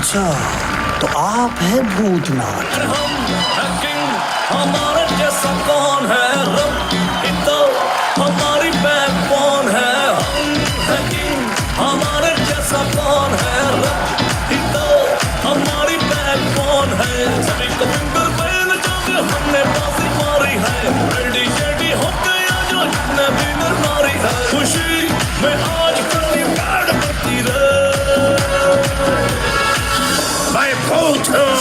अच्छा, तो आप है भूतनाथ। हमारे जैसा कौन है रब, तो हमारी बैकबोन है। हमारे जैसा कौन है रब, तो हमारी बैकबोन है। सभी को फिंगर पहन जो हमने बाजी मारी है। रेडी शेडी हो गया जो जितने भी नर नारी है। खुशी में आज करनी बैड करती रे। मैं भूत हूँ।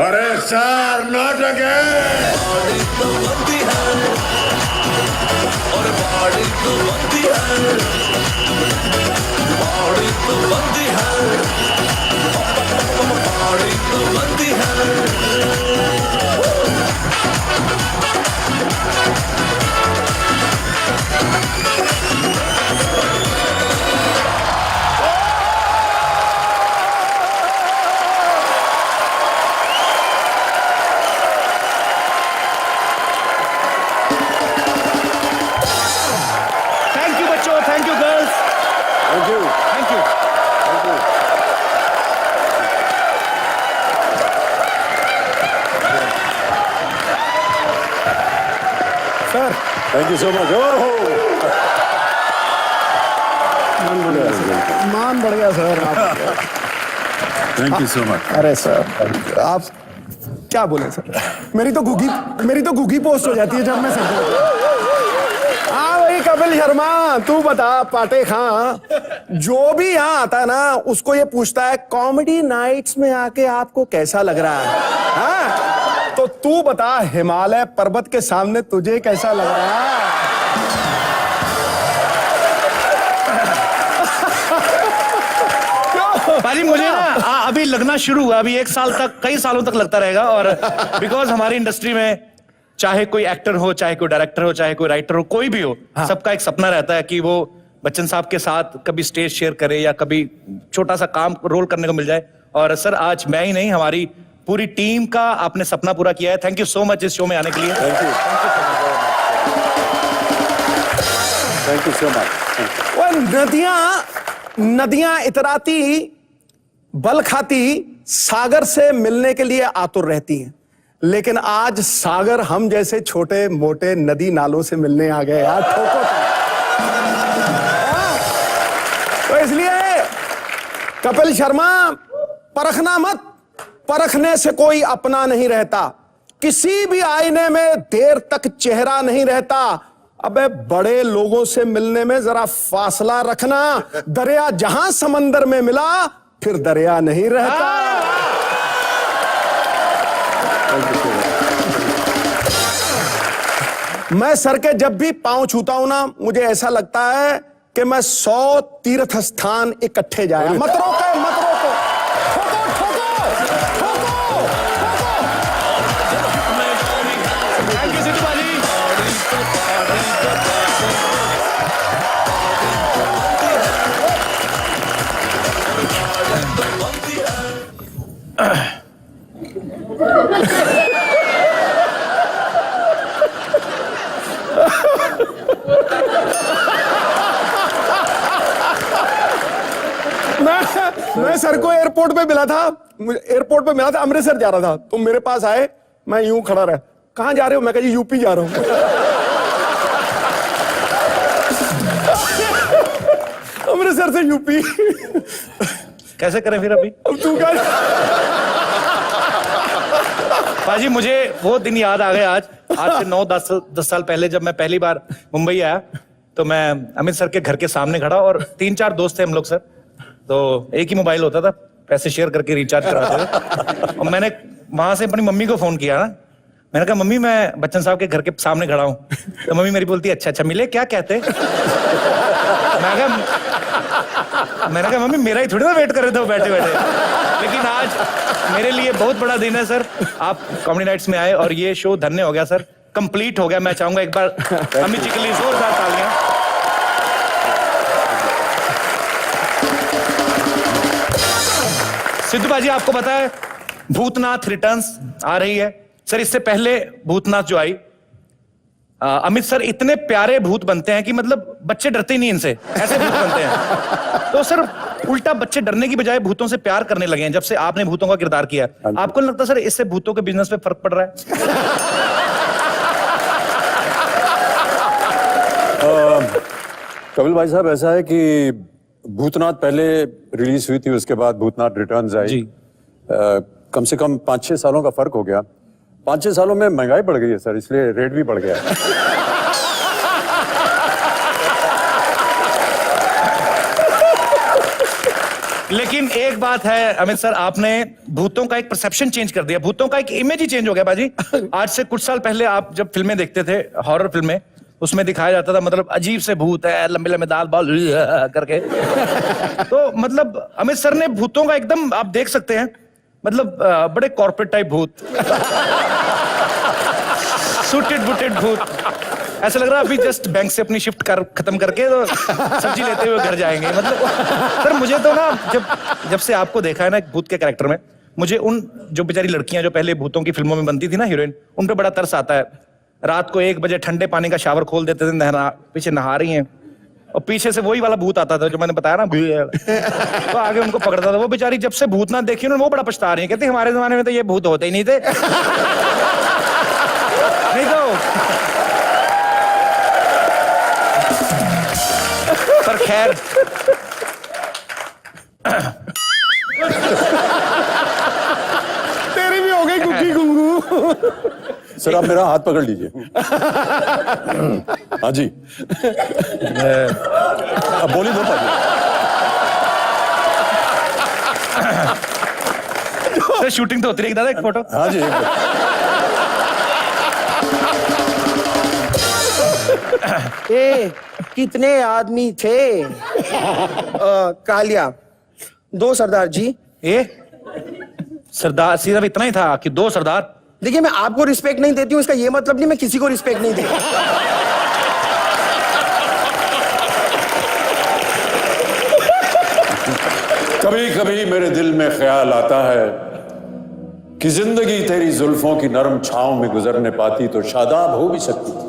अरे सर नाटक है। बाड़ी तो बनती है और बाड़ी तो बनती है। बाड़ी तो बनती है। बाड़ी तो बनती है। थैंक यू बच्चों, thank you girls, thank you. Thank you. Sir thank you so much. मान बढ़ गया सर आप। Thank you so much. अरे सर आप क्या बोले सर, मेरी तो घुगी पोस्ट हो जाती है जब मैं सर। हाँ भाई कपिल शर्मा, तू बता पाटे खां, जो भी यहाँ आता है ना उसको ये पूछता है कॉमेडी नाइट्स में आके आपको कैसा लग रहा है। हाँ तो तू बता हिमालय पर्वत के सामने तुझे कैसा लग रहा है। भाजी मुझे ना अभी लगना शुरू हुआ, अभी 1 साल तक, कई सालों तक लगता रहेगा। और बिकॉज हमारी इंडस्ट्री में चाहे कोई एक्टर हो, चाहे कोई डायरेक्टर हो, चाहे कोई राइटर हो, कोई भी हो, सबका एक सपना रहता है कि वो बच्चन साहब के साथ कभी स्टेज शेयर करे या कभी छोटा सा काम रोल करने को मिल जाए। और सर आज मैं ही नहीं, हमारी पूरी टीम का आपने सपना पूरा किया है। थैंक यू सो मच इस शो में आने के लिए। Thank you so much. वो नदियां इतराती बल खाती सागर से मिलने के लिए आतुर रहती हैं, लेकिन आज सागर हम जैसे छोटे मोटे नदी नालों से मिलने आ गए यार। ठोको तो इसलिए कपिल शर्मा, परखना मत, परखने से कोई अपना नहीं रहता। किसी भी आईने में देर तक चेहरा नहीं रहता। अबे बड़े लोगों से मिलने में जरा फासला रखना। दरिया जहां समंदर में मिला फिर दरिया नहीं रहता। मैं सर के जब भी पांव छूता हूं ना, मुझे ऐसा लगता है कि मैं 100 तीर्थ स्थान इकट्ठे जाए। मत रोको, मत रोको, ठोको ठोको ठोको ठोको। थैंक यू सिद्धू भाजी। मैं सर को एयरपोर्ट पे मिला था, अमृतसर जा रहा था, तो मेरे पास आए, मैं यूं खड़ा रहा, कहां जा रहे हो? मैं कहा जी यूपी जा रहा हूं। अमृतसर से यूपी। कैसे करें फिर अभी? अब तू क्या? भाजी मुझे वो दिन याद आ गए आज से 9-10 साल पहले, जब मैं पहली बार मुंबई आया तो मैं अमित सर के घर के सामने खड़ा और 3-4 दोस्त थे हम लोग सर। तो एक ही मोबाइल होता था, पैसे शेयर करके रिचार्ज कराते थे। और मैंने वहां से अपनी मम्मी को फोन किया ना, मैंने कहा मम्मी मैं बच्चन साहब के घर के सामने खड़ा हूँ। तो मम्मी मेरी बोलती अच्छा अच्छा मिले, क्या कहते? मैंने कहा मम्मी मेरा ही थोड़ी ना वेट कर रहे थे वो बैठे बैठे। लेकिन आज मेरे लिए बहुत बड़ा दिन है सर, आप कॉमेडी नाइट्स में आए और ये शो धन्य हो गया सर, कंप्लीट हो गया। मैं चाहूंगा एक बार अमित जी के लिए जोरदार तालियां। सिद्धू बाजी आपको पता है भूतनाथ रिटर्न्स आ रही है सर। इससे पहले भूतनाथ जो आई अमित सर इतने प्यारे भूत बनते हैं कि मतलब बच्चे डरते ही नहीं इनसे, ऐसे भूत बनते हैं। तो सर उल्टा बच्चे डरने की बजाय भूतों से प्यार करने लगे हैं जब से आपने भूतों का किरदार किया। आपको नहीं लगता सर इससे भूतों के बिजनेस पे फर्क पड़ रहा है? कपिल भाई साहब, ऐसा है कि भूतनाथ पहले रिलीज हुई थी, उसके बाद भूतनाथ रिटर्न्स आई। जी। कम से कम 5-6 सालों का फर्क हो गया। 5-6 सालों में महंगाई बढ़ गई है सर, इसलिए रेट भी बढ़ गया है। लेकिन एक बात है अमित सर, आपने भूतों का एक परसेप्शन चेंज कर दिया, भूतों का एक इमेज ही चेंज हो गया बाजी। आज से कुछ साल पहले आप जब फिल्में देखते थे, हॉरर फिल्में, उसमें दिखाया जाता था मतलब अजीब से भूत है, लंबे लंबे दाल बाल करके। तो मतलब अमित सर ने भूतों का एकदम, आप देख सकते हैं, मतलब बड़े कॉर्पोरेट टाइप भूत, सूटेड बूटेड भूत, ऐसा लग रहा है अभी जस्ट बैंक से अपनी शिफ्ट खत्म करके तो सब्जी लेते हुए घर जाएंगे। मतलब सर मुझे तो ना जब से आपको देखा है ना एक भूत के कैरेक्टर में, मुझे उन जो बेचारी लड़कियां जो पहले भूतों की फिल्मों में बनती थी ना हीरोइन, उन पे बड़ा तरस आता है। रात को 1 बजे ठंडे पानी का शावर खोल देते थे, पीछे नहा रही हैं और पीछे से वही वाला भूत आता था जो मैंने बताया ना, तो आगे उनको पकड़ता था। वो बेचारी जब से भूतनाथ देखी उन्होंने वो बड़ा पछता रही है, कहती हमारे जमाने में तो ये भूत होते ही नहीं थे। नहीं तो पर खैर तेरी भी हो गई गुग्गी गुंगू। सर आप मेरा हाथ पकड़ लीजिए। हाँ जी, अब बोली दो पाजी। सर शूटिंग तो होती रही दादा, एक फोटो। हाँ जी, ए, कितने आदमी थे? कालिया 2 सरदार जी। ए सरदार सिर्फ इतना ही था कि 2 सरदार? देखिए मैं आपको रिस्पेक्ट नहीं देती हूँ, इसका ये मतलब नहीं मैं किसी को रिस्पेक्ट नहीं देती। कभी कभी मेरे दिल में ख्याल आता है कि जिंदगी तेरी जुल्फों की नरम छांव में गुजरने पाती तो शादाब हो भी सकती थी।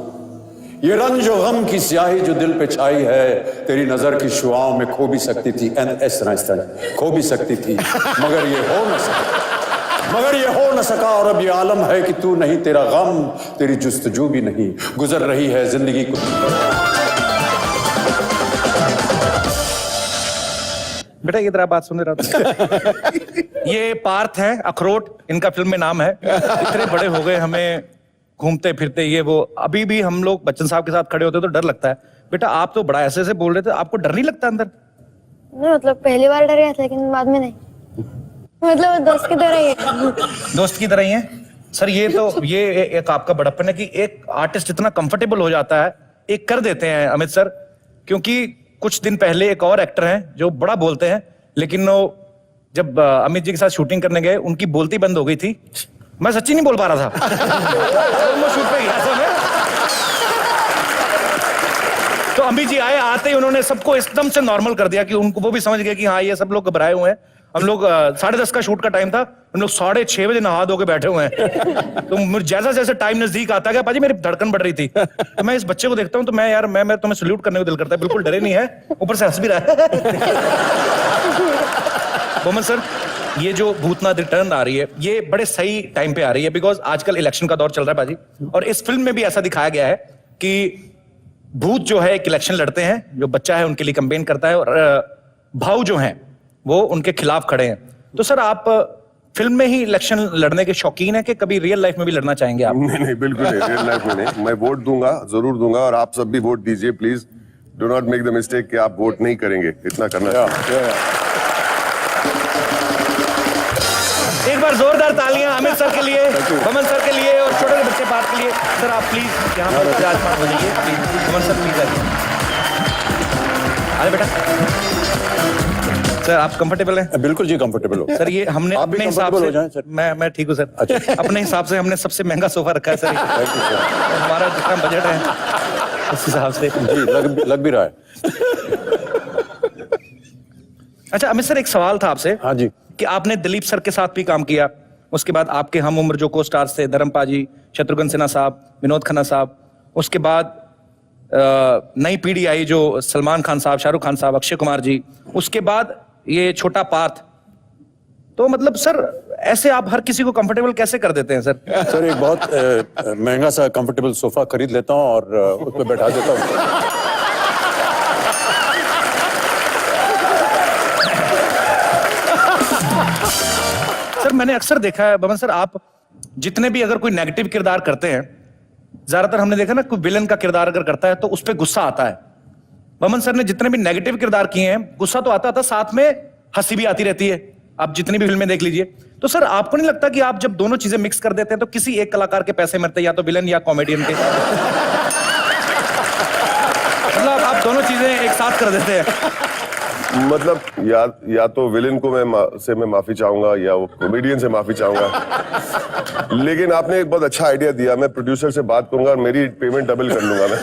ये रंज और गम की स्याही जो दिल पे छाई है, तेरी नजर की शुआओं में खो भी सकती थी, खो भी सकती थी, मगर ये हो न सका। और अब ये आलम है कि तू नहीं, तेरा गम, तेरी जुस्तजू भी नहीं, गुजर रही है जिंदगी को। बेटा इधर बात सुन रहा था। ये पार्थ हैं, अखरोट इनका फिल्म में नाम है। इतने बड़े हो गए, हमें घूमते फिरते ये वो, अभी भी हम लोग बच्चन साहब के साथ खड़े होते तो डर लगता है। बेटा आप तो बड़ा ऐसे बोल रहे थे, आपको डर नहीं लगता अंदर? नहीं मतलब पहली बार डर गया था लेकिन बाद में नहीं, मतलब दोस्त की तरह ही है। दोस्त की तरह ही है सर। ये तो ये एक आपका बड़प्पन है कि एक आर्टिस्ट इतना कंफर्टेबल हो जाता है, एक कर देते हैं अमित सर। क्योंकि कुछ दिन पहले एक और एक्टर हैं जो बड़ा बोलते हैं, लेकिन वो जब अमित जी के साथ शूटिंग करने गए उनकी बोलती बंद हो गई थी। मैं सच्ची नहीं बोल पा रहा था। वो शूट पे गया था मैं। तो अमित जी आए, आते ही उन्होंने सबको एकदम से नॉर्मल कर दिया कि उनको, वो भी समझ गए कि हाँ ये सब लोग घबराए हुए हैं। हम लोग 10:30 का शूट का टाइम था, हम लोग 6:30 बजे नहा धो के बैठे हुए हैं। तो जैसा जैसे टाइम नजदीक आता गया, पाजी मेरी धड़कन बढ़ रही थी। तो मैं इस बच्चे को देखता हूँ तो मैं तुम्हें सल्यूट करने को दिल करता है, बिल्कुल डरे नहीं है, ऊपर से हंस भी रहा है। बोमन सर, ये जो भूतनाथ रिटर्न आ रही है, ये बड़े सही टाइम पे आ रही है, बिकॉज आजकल इलेक्शन का दौर चल रहा है बाजी। और इस फिल्म में भी ऐसा दिखाया गया है कि भूत जो है एक इलेक्शन लड़ते हैं, जो बच्चा है उनके लिए कैंपेन करता है, और भाऊ जो हैं वो उनके खिलाफ खड़े हैं। तो सर आप फिल्म में ही इलेक्शन लड़ने के शौकीन है कि कभी रियल लाइफ में भी लड़ना चाहेंगे आप? नहीं बिल्कुल नहीं, रियल लाइफ में नहीं। मैं वोट दूंगा, जरूर दूंगा, और आप सब भी वोट दीजिए please. Do not make the mistake कि आप वोट नहीं करेंगे, इतना करना चाहिए। एक बार जोरदार तालियां अमित सर के लिए, बमन सर के लिए और छोटे बच्चे पार्थ के लिए। सर आप प्लीज यहाँ पर विराजमान हो जाइए, प्लीज बमन सर प्लीज आइए। अरे बेटा सर आप कंफर्टेबल हैं? बिल्कुल जी कंफर्टेबल हो सर। ये हमने आप भी अपने हिसाब comfortable से, हो जाएं, सर। मैं ठीक हूँ सर। अच्छा। अपने हिसाब से हमने सबसे महंगा सोफा रखा है सर। हमारा जितना बजट है उस हिसाब से जी लग भी रहा है। अच्छा अमित सर, एक सवाल था आपसे। हाँ जी। कि आपने दिलीप सर के साथ भी काम किया, उसके बाद आपके हम उम्र जो को स्टार्स थे, धर्म पाजी, शत्रुघ्न सिन्हा साहब, विनोद खन्ना साहब, उसके बाद नई पीढ़ी आई जो सलमान खान साहब, शाहरुख खान साहब, अक्षय कुमार जी, उसके बाद ये छोटा पार्थ। तो मतलब सर ऐसे आप हर किसी को कंफर्टेबल कैसे कर देते हैं सर? सर एक बहुत महंगा सा कंफर्टेबल सोफा खरीद लेता हूँ और उस पर बैठा देता हूँ। सर मैंने अक्सर देखा है बमन सर, आप जितने भी अगर कोई नेगेटिव किरदार करते हैं, ज्यादातर हमने देखा ना कोई विलन का किरदार अगर करता है तो उस पर गुस्सा आता है। बमन सर ने जितने भी नेगेटिव किरदार किए हैं, गुस्सा तो आता था, साथ में हंसी भी आती रहती है। आप जितनी भी फिल्में देख लीजिए। तो सर आपको नहीं लगता कि आप जब दोनों चीजें मिक्स कर देते हैं तो किसी एक कलाकार के पैसे मरते हैं, या तो विलन या कॉमेडियन के? मतलब आप दोनों चीजें एक साथ कर देते हैं। मतलब या तो विलेन को मैं माफी चाहूंगा या वो कॉमेडियन से माफी चाहूंगा। लेकिन आपने एक बहुत अच्छा आइडिया दिया, मैं प्रोड्यूसर से बात करूंगा और मेरी पेमेंट डबल कर लूंगा मैं।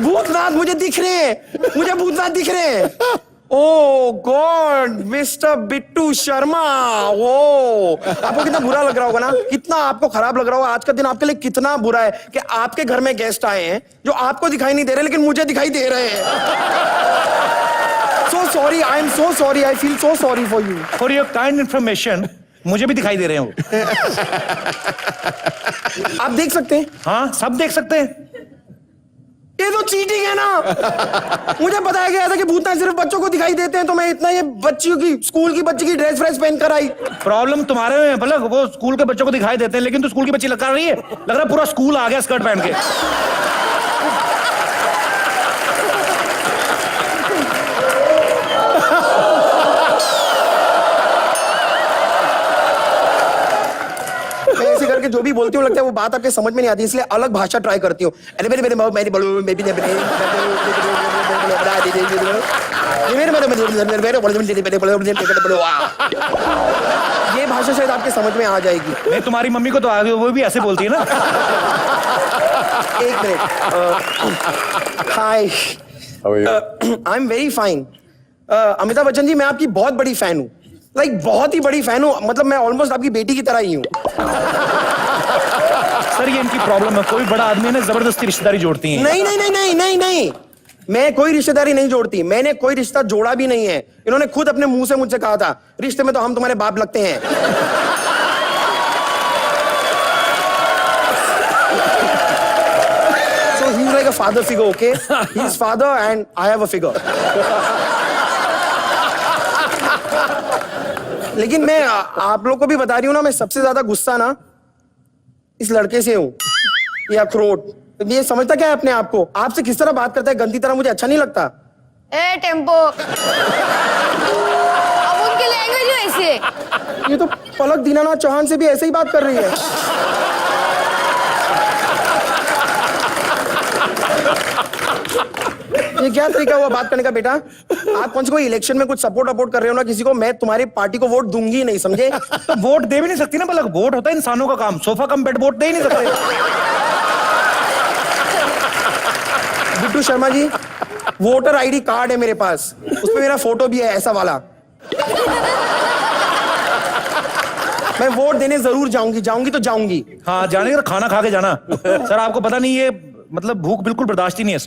भूतनाथ मुझे दिख रहे हैं, मुझे भूतनाथ दिख रहे हैं। ओ गॉड, मिस्टर बिट्टू शर्मा। ओ आपको कितना बुरा लग रहा होगा ना, कितना आपको खराब लग रहा होगा। आज का दिन आपके लिए कितना बुरा है कि आपके घर में गेस्ट आए हैं जो आपको दिखाई नहीं दे रहे लेकिन मुझे दिखाई दे रहे हैं। So sorry, I am so sorry, I feel so sorry for you. For your kind information, मुझे भी दिखाई दे रहे हो। आप देख सकते हैं? हाँ सब देख सकते हैं। ये तो चीटिंग है ना। मुझे बताया गया था कि भूतनाथ सिर्फ बच्चों को दिखाई देते हैं, तो मैं इतना ये बच्चियों की, स्कूल की बच्ची की ड्रेस फ्रेस पहन कर आई। प्रॉब्लम तुम्हारे में है पलक, वो स्कूल के बच्चों को दिखाई देते हैं लेकिन तो स्कूल की बच्ची लग रही है, लग रहा है पूरा स्कूल आ गया स्कर्ट पहन के। मैं ऐसे करके जो भी बोलती हूँ लगता है वो बात आपके समझ में नहीं आती, इसलिए अलग भाषा ट्राई करती हूँ। ये भाषा शायद आपके समझ में आ जाएगी। नहीं तुम्हारी मम्मी को तो आ गई, वो भी ऐसे बोलती है ना। एक minute. Hi, I am very fine. Amitabh Bachchan ji, मैं आपकी बहुत बड़ी फैन हूँ, लाइक बहुत ही बड़ी फैन हूँ। मतलब मैं ऑलमोस्ट आपकी बेटी की तरह ही हूँ। सर ये इनकी प्रॉब्लम है, कोई बड़ा आदमी ने जबरदस्ती रिश्तेदारी जोड़ती है। नहीं नहीं नहीं नहीं नहीं नहीं, मैं कोई रिश्तेदारी नहीं जोड़ती, मैंने कोई रिश्ता जोड़ा भी नहीं है। इन्होंने खुद अपने मुंह से मुझसे कहा था, रिश्ते में तो हम तुम्हारे बाप लगते हैं। So he's like a father figure, okay? He's father and I have a figure. लेकिन मैं आप लोग को भी बता रही हूँ ना, मैं सबसे ज्यादा गुस्सा ना इस लड़के से हूँ, ये अखरोट। ये समझता क्या है अपने आप को, आपसे किस तरह बात करता है गंदी तरह, मुझे अच्छा नहीं लगता। ए टेम्पो, अब उनकी लैंग्वेज ऐसे। ये तो पलक दीनानाथ चौहान से भी ऐसे ही बात कर रही है। ये क्या तरीका हुआ बात करने का बेटा? आप कौन सी कोई इलेक्शन में कुछ सपोर्ट कर रहे हो ना किसी को, मैं तुम्हारी पार्टी को वोट दूंगी नहीं, समझे? तो वोट दे भी नहीं सकती ना पलक, वोट होता है इंसानों का काम, सोफा कम बेड वोट दे ही नहीं सकते। Bittu Sharma ji, voter ID card है मेरे पास, उसमें मेरा फोटो भी है ऐसा वाला। मैं वोट देने जरूर जाऊंगी तो जाऊंगी। हाँ जाने का, खाना खा के जाना। सर आपको पता नहीं, ये मतलब भूख बिल्कुल बर्दाश्त ही नहीं है।